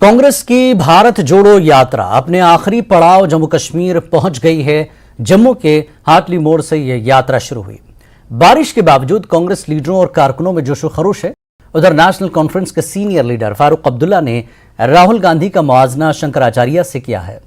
कांग्रेस की भारत जोड़ो यात्रा अपने आखिरी पड़ाव जम्मू कश्मीर पहुंच गई है। जम्मू के हाटली मोड़ से यह यात्रा शुरू हुई। बारिश के बावजूद कांग्रेस लीडरों और कारकुनों में जोशो खरोश है। उधर नेशनल कॉन्फ्रेंस के सीनियर लीडर फारूक अब्दुल्ला ने राहुल गांधी का मुआवजा शंकराचार्य से किया है।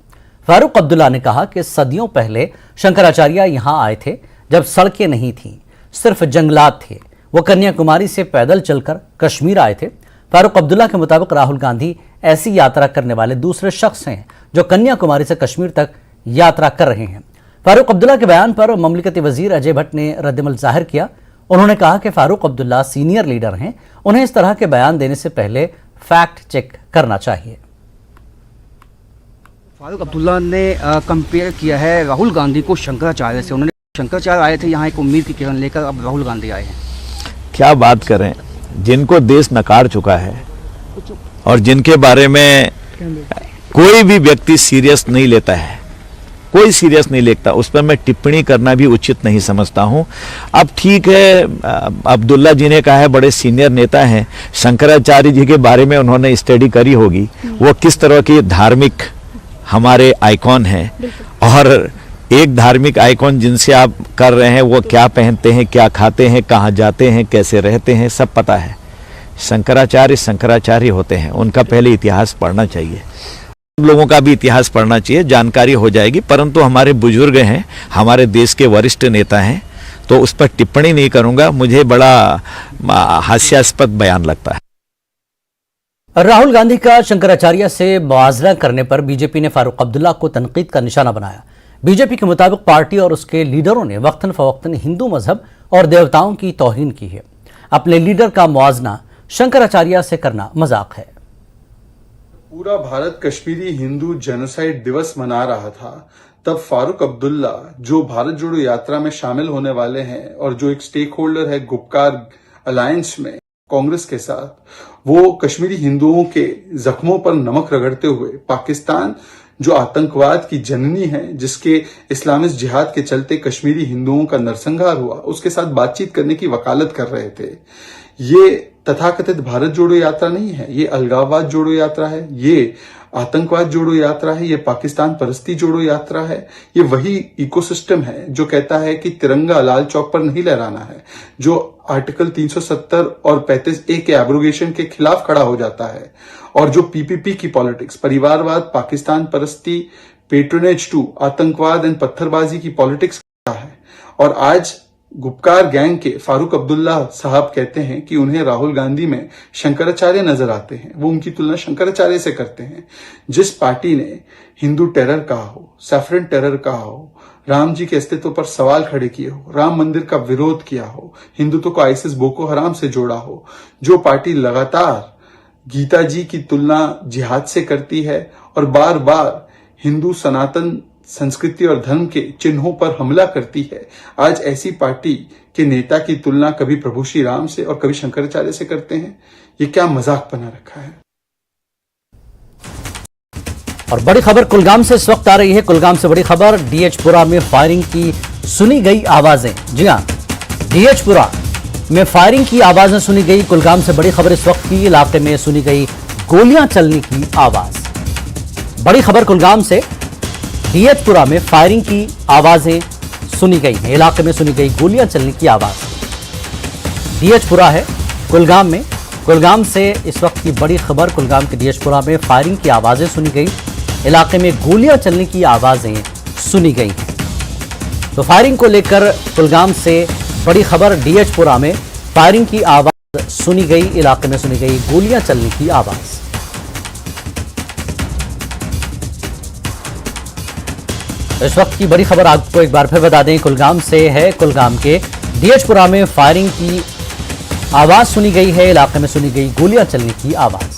फारूक अब्दुल्ला ने कहा कि सदियों पहले शंकराचार्य यहां आए थे जब सड़कें नहीं थीं, सिर्फ जंगलात थे। वो कन्याकुमारी से पैदल चलकर कश्मीर आए थे। फारूक अब्दुल्ला के मुताबिक राहुल गांधी ऐसी यात्रा करने वाले दूसरे शख्स हैं जो कन्याकुमारी से कश्मीर तक यात्रा कर रहे हैं। फारूक अब्दुल्ला के बयान पर ममलिकती वजीर अजय भट्ट ने रद्दमल जाहिर किया। उन्होंने कहा कि फारूक अब्दुल्ला सीनियर लीडर हैं, उन्हें इस तरह के बयान देने से पहले फैक्ट चेक करना चाहिए। फारूक अब्दुल्ला ने कंपेयर किया है राहुल गांधी को शंकराचार्य से। उन्होंने शंकराचार्य आए थे यहाँ एक उम्मीद की किरण लेकर, अब राहुल गांधी आए हैं। क्या बात करें, जिनको देश नकार चुका है और जिनके बारे में कोई भी व्यक्ति सीरियस नहीं लेता है, कोई सीरियस नहीं लेता, उस पर मैं टिप्पणी करना भी उचित नहीं समझता हूं। अब ठीक है, अब्दुल्ला जी ने कहा है, bड़े सीनियर नेता हैं, शंकराचार्य जी के बारे में उन्होंने स्टडी करी होगी, वो किस तरह की धार्मिक हमारे आइकॉन हैं, और एक धार्मिक आइकॉन जिनसे आप कर रहे हैं वो क्या पहनते हैं, क्या खाते हैं, कहाँ जाते हैं, कैसे रहते हैं, सब पता है। शंकराचार्य शंकराचार्य होते हैं, उनका पहले इतिहास पढ़ना चाहिए। लोगों का भी इतिहास पढ़ना चाहिए, जानकारी हो जाएगी। परंतु हमारे बुजुर्ग हैं, हमारे देश के वरिष्ठ नेता हैं, तो उस पर टिप्पणी नहीं करूंगा। मुझे बड़ा हास्यास्पद बयान लगता है। राहुल गांधी का शंकराचार्य से मुआवजा करने पर बीजेपी ने फारूक अब्दुल्ला को तनकीद का निशाना बनाया। बीजेपी के मुताबिक पार्टी और उसके लीडरों ने वक्तन फवक्तन हिंदू मजहब और देवताओं की तौहीन की है। अपने लीडर का मुआवजा शंकराचार्य से करना मजाक है। पूरा भारत कश्मीरी हिंदू जेनोसाइड दिवस मना रहा था, तब फारूक अब्दुल्ला जो भारत जोड़ो यात्रा में शामिल होने वाले हैं और जो एक स्टेक होल्डर है गुपकार अलायंस में कांग्रेस के साथ, वो कश्मीरी हिंदुओं के जख्मों पर नमक रगड़ते हुए पाकिस्तान जो आतंकवाद की जननी है, जिसके इस्लामिस्ट जिहाद के चलते कश्मीरी हिंदुओं का नरसंहार हुआ, उसके साथ बातचीत करने की वकालत कर रहे थे। ये तथाकथित भारत जोड़ो यात्रा नहीं है, ये अलगाववाद जोड़ो यात्रा है, ये आतंकवाद जोड़ो यात्रा है, ये पाकिस्तान परस्ती जोड़ो यात्रा है। ये वही इकोसिस्टम है जो कहता है कि तिरंगा लाल चौक पर नहीं लहराना है, जो आर्टिकल 370 और 35A के एब्रोगेशन के खिलाफ खड़ा हो जाता है, और जो पीपीपी की पॉलिटिक्स, परिवारवाद, पाकिस्तान परस्ती, पेट्रोनेज टू आतंकवाद एंड पत्थरबाजी की पॉलिटिक्स है। और आज गुपकार गैंग के फारूक अब्दुल्ला साहब कहते हैं कि उन्हें राहुल गांधी में शंकराचार्य नजर आते हैं। वो उनकी तुलना शंकराचार्य से करते हैं। जिस पार्टी ने हिंदू टेरर कहा हो, सैफरन टेरर कहा हो, राम जी के अस्तित्व पर सवाल खड़े किए हो, राम मंदिर का विरोध किया हो, हिंदुत्व को आईसिस बोको हराम से जोड़ा हो, जो पार्टी लगातार गीता जी की तुलना जिहाद से करती है और बार बार हिंदू सनातन संस्कृति और धर्म के चिन्हों पर हमला करती है, आज ऐसी पार्टी के नेता की तुलना कभी प्रभु श्री राम से और कभी शंकराचार्य से करते हैं। ये क्या मजाक बना रखा है। और बड़ी खबर कुलगाम से इस वक्त आ रही है। कुलगाम से बड़ी खबर, डीएचपुरा में फायरिंग की सुनी गई आवाजें। जी हां, डीएचपुरा में फायरिंग की आवाजें सुनी गई। कुलगाम से बड़ी खबर इस वक्त की, इलाके में सुनी गई गोलियां चलने की आवाज। बड़ी खबर कुलगाम से, डीएचपुरा में फायरिंग की आवाजें सुनी गई हैं। इलाके में सुनी गई गोलियां चलने की आवाज। डीएचपुरा है कुलगाम में। कुलगाम से इस वक्त की बड़ी खबर, कुलगाम के डीएचपुरा में फायरिंग की आवाजें सुनी गई। इलाके में गोलियां चलने की आवाजें सुनी गई हैं। तो फायरिंग को लेकर कुलगाम से बड़ी खबर, डीएचपुरा में फायरिंग की आवाज सुनी गई। इलाके में सुनी गई गोलियां चलने की आवाज। इस वक्त की बड़ी खबर आपको एक बार फिर बता दें, कुलगाम से है। कुलगाम के डीएचपुरा में फायरिंग की आवाज सुनी गई है। इलाके में सुनी गई गोलियां चलने की आवाज।